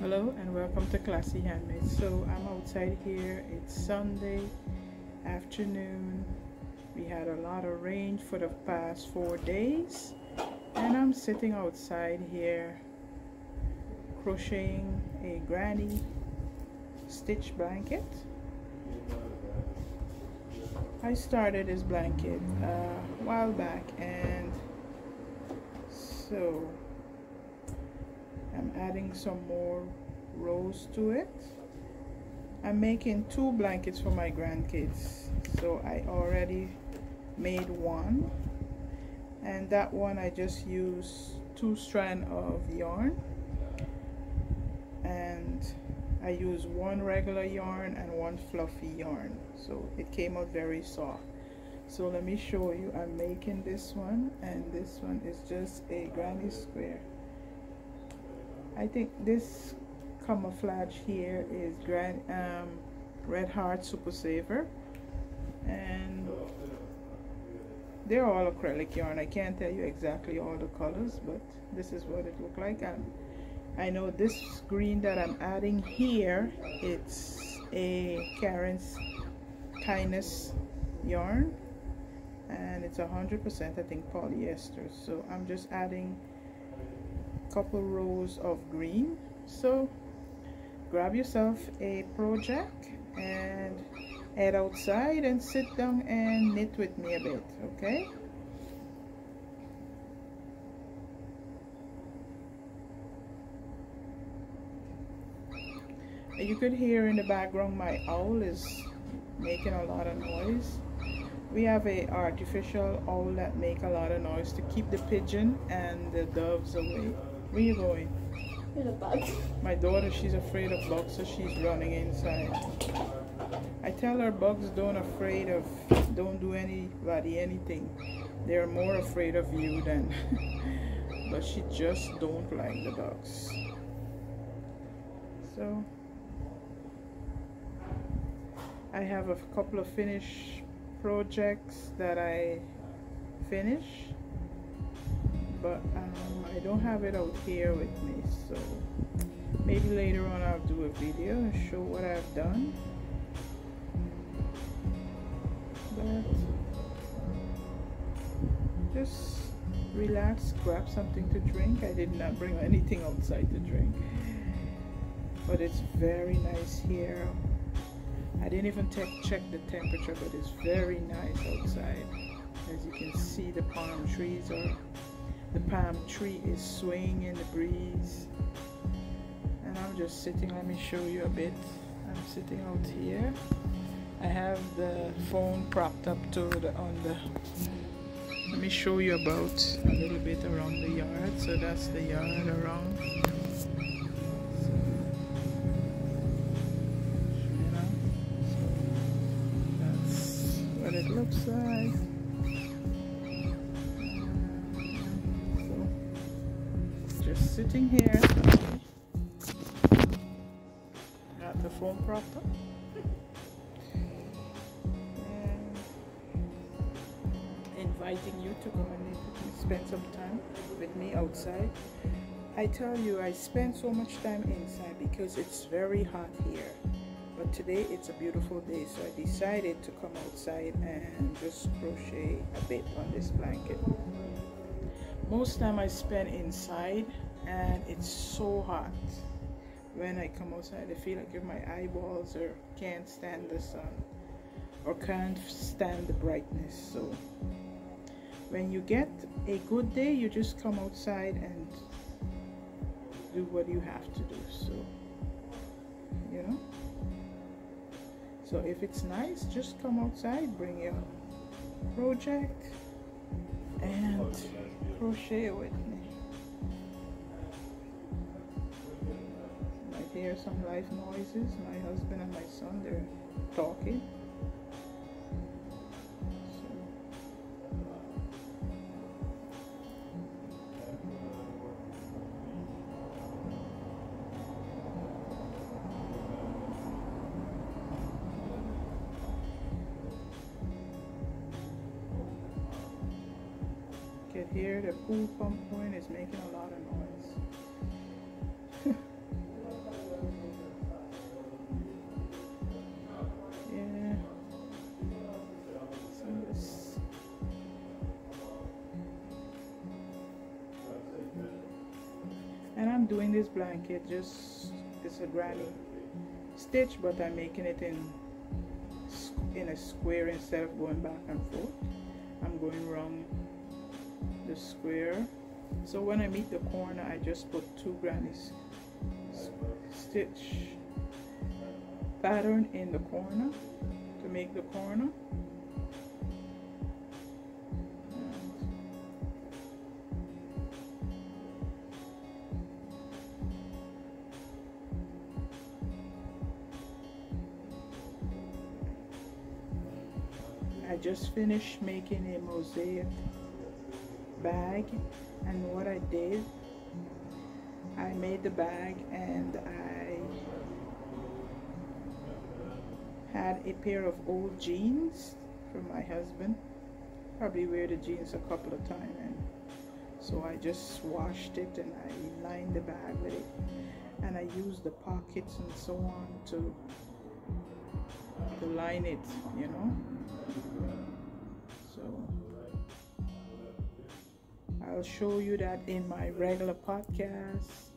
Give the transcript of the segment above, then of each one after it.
Hello and welcome to Classy Handmade. So I'm outside here. It's Sunday afternoon. We had a lot of rain for the past 4 days and I'm sitting outside here crocheting a granny stitch blanket. I started this blanket a while back, and so I'm adding some more rows to it. I'm making 2 blankets for my grandkids, so I already made one, and that one I just used 2 strands of yarn, and I use 1 regular yarn and 1 fluffy yarn, so it came out very soft. So let me show you. I'm making this one, and this one is just a granny square. I think this camouflage here is Red Heart Super Saver, and they're all acrylic yarn. I can't tell you exactly all the colors, but this is what it looked like. And I know this green that I'm adding here, it's a Karen's Kindness yarn, and it's 100% I think polyester. So I'm just adding couple rows of green. So grab yourself a project and head outside and sit down and knit with me a bit, okay? You could hear in the background my owl is making a lot of noise. We have a artificial owl that make a lot of noise to keep the pigeon and the doves away. Where you going? There's a bug. My daughter, she's afraid of bugs, so she's running inside. I tell her bugs don't do anybody anything. They're more afraid of you than but she just don't like the bugs. So I have a couple of finished projects that I finished, but I don't have it out here with me, so maybe later on I'll do a video and show what I've done. But just relax, grab something to drink. I did not bring anything outside to drink, but it's very nice here. I didn't even check the temperature, but it's very nice outside. As you can see, the palm tree is swaying in the breeze, and I'm just sitting. Let me show you a bit. I'm sitting out here. I have the phone propped up let me show you about a little bit around the yard. So that's the yard around. It looks like. So just sitting here, got the phone propped up, and inviting you to come and spend some time with me outside. I tell you, I spend so much time inside because it's very hot here. But today it's a beautiful day, so I decided to come outside and just crochet a bit on this blanket. Most time I spend inside, and it's so hot. When I come outside, I feel like if my eyeballs can't stand the sun or can't stand the brightness. So when you get a good day, you just come outside and do what you have to do. So, you know. So if it's nice, just come outside, bring your project, and crochet with me. You might hear some life noises. My husband and my son, they're talking. Here the pool pump point is making a lot of noise. I'm doing this blanket, just it's a granny stitch, but I'm making it in a square instead of going back and forth. I'm going around the square. So when I meet the corner, I just put 2 granny stitch pattern in the corner to make the corner. I just finished making a mosaic bag, and what I did, I made the bag and I had a pair of old jeans from my husband. Probably wear the jeans a couple of times, and so I just washed it and I lined the bag with it, and I used the pockets and so on to line it, you know. So I'll show you that in my regular podcast.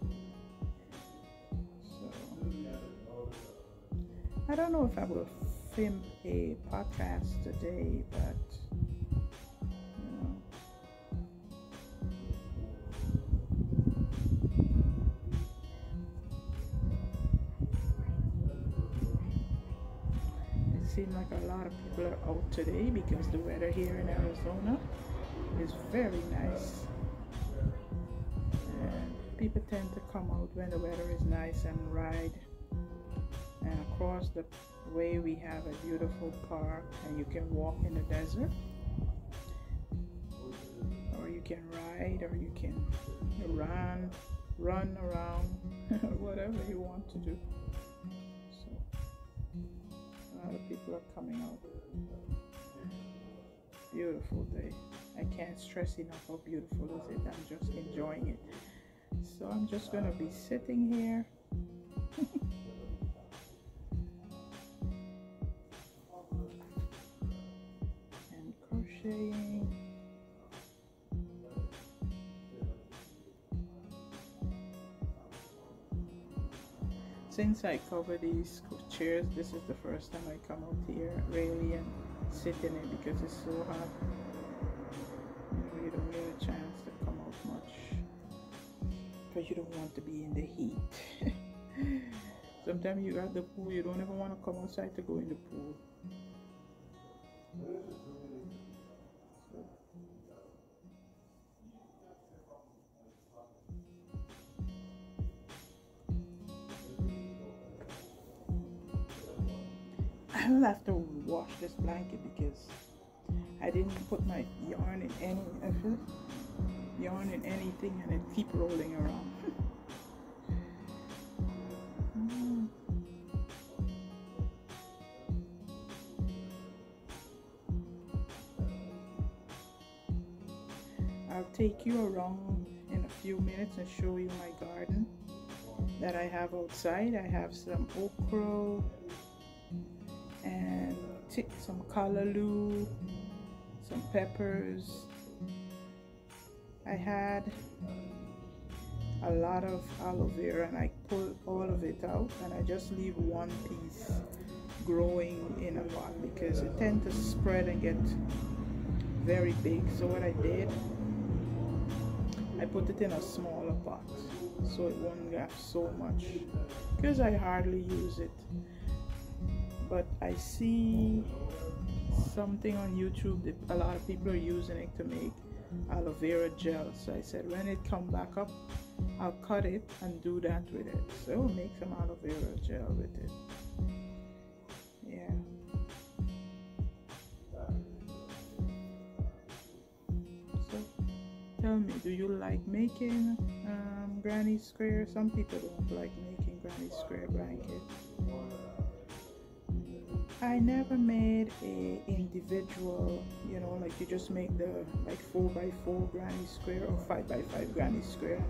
So I don't know if I will film a podcast today, but you know. It seems like a lot of people are out today because the weather here in Arizona is very nice, and people tend to come out when the weather is nice and ride. And across the way we have a beautiful park, and you can walk in the desert, or you can ride, or you can run around whatever you want to do. So a lot of people are coming out. Beautiful day. I can't stress enough how beautiful is it. I'm just enjoying it. So I'm just gonna be sitting here and crocheting. Since I cover these chairs, this is the first time I come out here really and sit in it because it's so hot. You don't get a chance to come out much because you don't want to be in the heat. Sometimes you got the pool, you don't ever want to come outside to go in the pool. I will have to wash this blanket because I didn't put my yarn in anything, and it keep rolling around. I'll take you around in a few minutes and show you my garden that I have outside. I have some okra and some callaloo, some peppers. I had a lot of aloe vera and I pulled all of it out, and I just leave one piece growing in a pot because it tends to spread and get very big. So what I did, I put it in a smaller pot so it won't have so much because I hardly use it. But I see something on YouTube that a lot of people are using it to make aloe vera gel. So I said when it come back up, I'll cut it and do that with it. So make some aloe vera gel with it. Yeah. So tell me, do you like making granny square? Some people don't like making granny square blankets. I never made a individual, you know, like you just make the like 4x4 granny square or 5x5 granny square and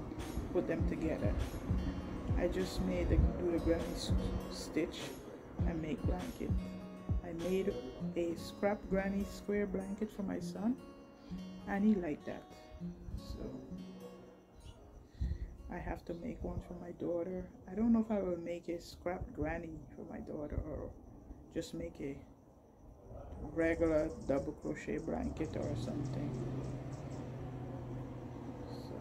put them together. I just made do the granny stitch and make blanket. I made a scrap granny square blanket for my son, and he liked that. So I have to make one for my daughter. I don't know if I will make a scrap granny for my daughter or just make a regular double crochet blanket or something. So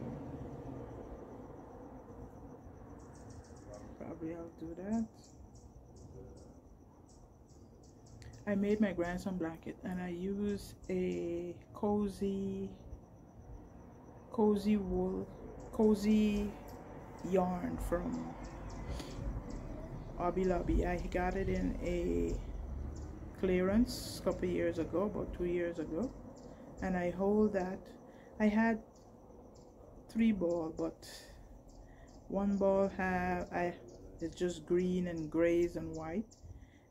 probably I'll do that. I made my grandson blanket and I use a cozy yarn from Hobby Lobby. I got it in a clearance a couple years ago, about 2 years ago, and I hold that. I had 3 balls, but one ball is just green and grays and white,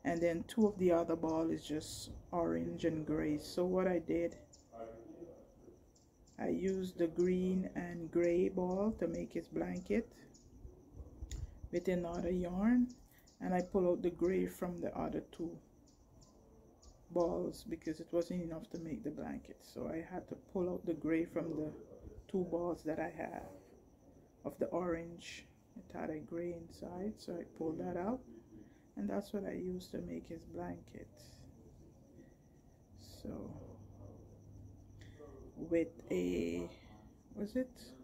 and then 2 of the other ball is just orange and gray. So what I did, I used the green and gray ball to make his blanket with another yarn, and I pull out the gray from the other 2 balls because it wasn't enough to make the blanket. So I had to pull out the gray from the 2 balls that I have of the orange. It had a gray inside, so I pulled that out, and that's what I used to make his blanket. So with a, was it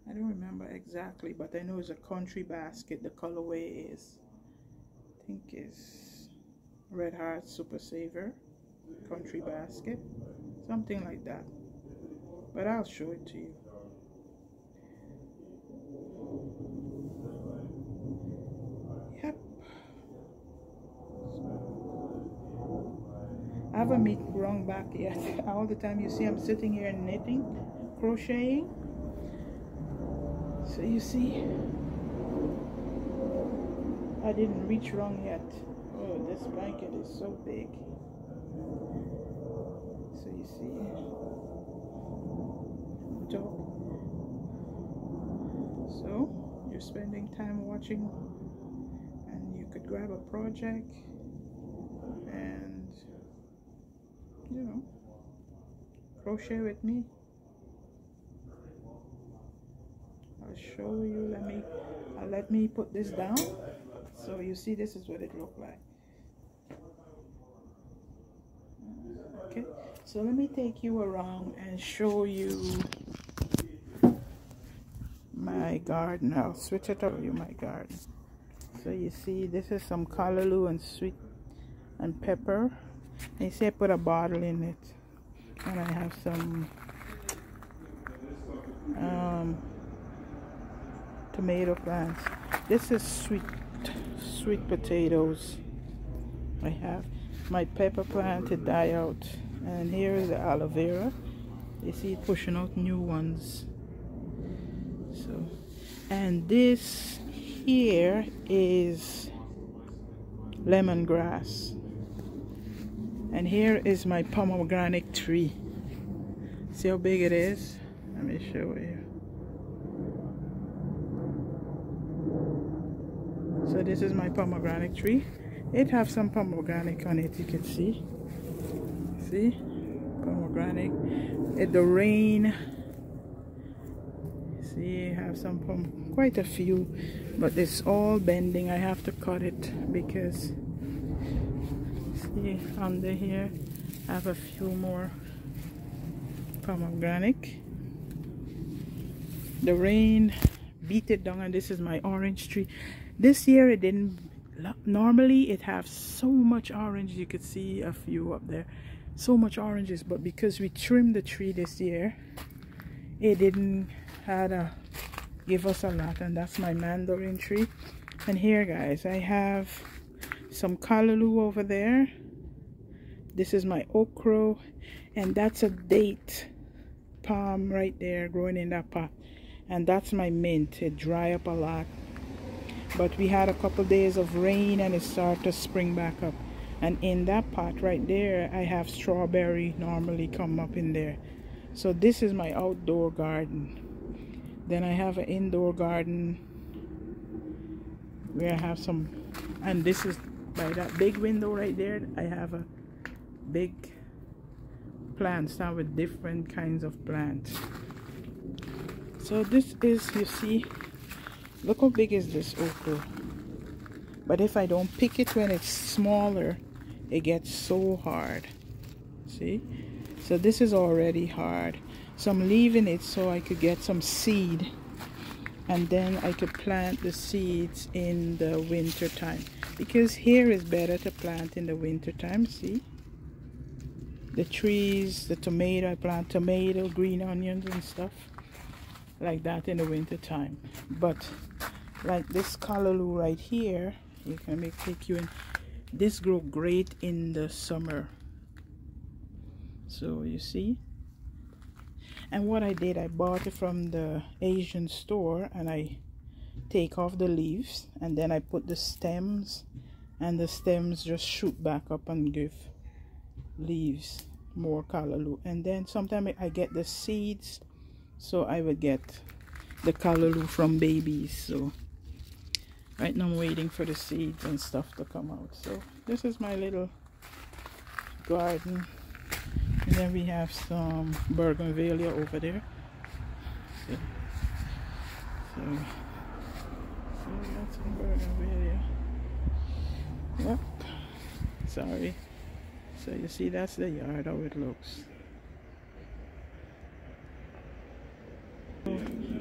I don't remember exactly, but I know it's a country basket. The colorway is, I think is Red Heart Super Saver country basket, something like that, but I'll show it to you. Yep. I haven't made wrong back yet. All the time you see I'm sitting here knitting, crocheting. So you see, I didn't reach wrong yet. Oh, this blanket is so big. So you see, top. So you're spending time watching, and you could grab a project and, you know, crochet with me. I'll show you. Let me put this down so you see this is what it looked like. Okay, so let me take you around and show you my garden. I'll switch it up to you, my garden. So you see, this is some callaloo and sweet and pepper. And you see I put a bottle in it, and I have some tomato plants. This is sweet potatoes. I have my pepper plant to die out, and here is the aloe vera. You see it pushing out new ones. So, and this here is lemongrass, and here is my pomegranate tree. See how big it is? Let me show you. So this is my pomegranate tree. It have some pomegranate on it, you can see. See? Pomegranate. The rain. See, I have some quite a few, but it's all bending. I have to cut it because, see, under here I have a few more pomegranate. The rain beat it down, and this is my orange tree. This year it didn't, normally it has so much orange. You could see a few up there, so much oranges, but because we trimmed the tree this year, it didn't give us a lot. And that's my mandarin tree. And here, guys, I have some callaloo over there. This is my okra, and that's a date palm right there growing in that pot, and that's my mint. It dry up a lot, but we had a couple days of rain and it started to spring back up. And in that pot right there, I have strawberry normally come up in there. So this is my outdoor garden. Then I have an indoor garden where I have some, and this is by that big window right there, I have a big plants, start with different kinds of plants. So this is, you see, look how big is this okra. But if I don't pick it when it's smaller, it gets so hard. See? So this is already hard. So I'm leaving it so I could get some seed, and then I could plant the seeds in the winter time, because here is better to plant in the winter time. See? The trees, the tomato, I plant tomato, green onions and stuff like that in the winter time. But like this callaloo right here, you can take you in. This grow great in the summer. So you see. And what I did, I bought it from the Asian store, and I take off the leaves, and then I put the stems, and the stems just shoot back up and give leaves, more callaloo. And then sometimes I get the seeds, so I would get the callaloo from babies. So right now I'm waiting for the seeds and stuff to come out. So this is my little garden. And then we have some bougainvillea over there. So we got some bougainvillea. Yep. Sorry. So you see, that's the yard, how it looks.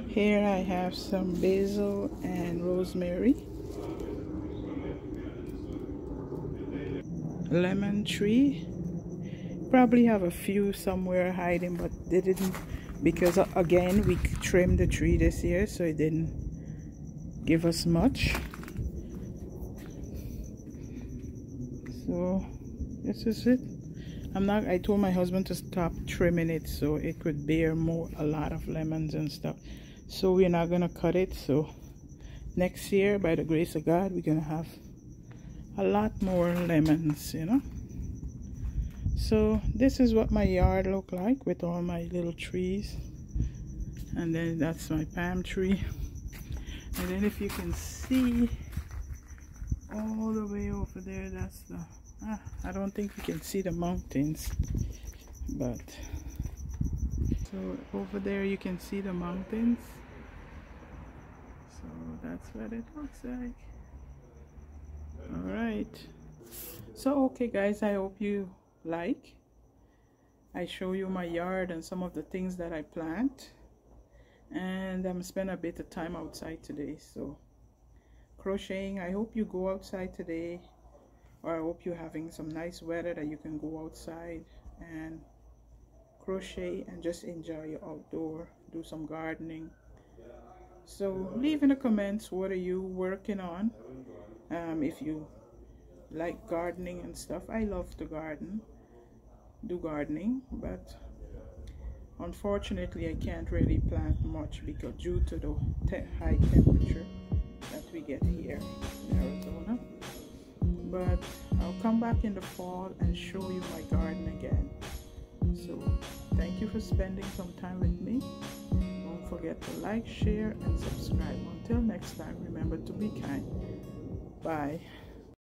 Here I have some basil and rosemary. Lemon tree. Probably have a few somewhere hiding, but they didn't, because again we trimmed the tree this year, so it didn't give us much. So this is it. I told my husband to stop trimming it so it could bear a lot of lemons and stuff. So we're not gonna cut it. So next year, by the grace of God, we're gonna have a lot more lemons, you know. So this is what my yard look like with all my little trees. And then that's my palm tree. And then if you can see all the way over there, that's the I don't think you can see the mountains, but so over there you can see the mountains. So that's what it looks like. All right. So okay guys, I hope you like. I show you my yard and some of the things that I plant, and I'm spending a bit of time outside today, so crocheting. I hope you go outside today, or I hope you're having some nice weather that you can go outside and crochet and just enjoy your outdoor, do some gardening. So leave in the comments, what are you working on? If you like gardening and stuff. I love to do gardening, but unfortunately I can't really plant much because due to the high temperature that we get here in Arizona. But I'll come back in the fall and show you my garden again. So thank you for spending some time with me. Don't forget to like, share and subscribe. Until next time, remember to be kind. Bye.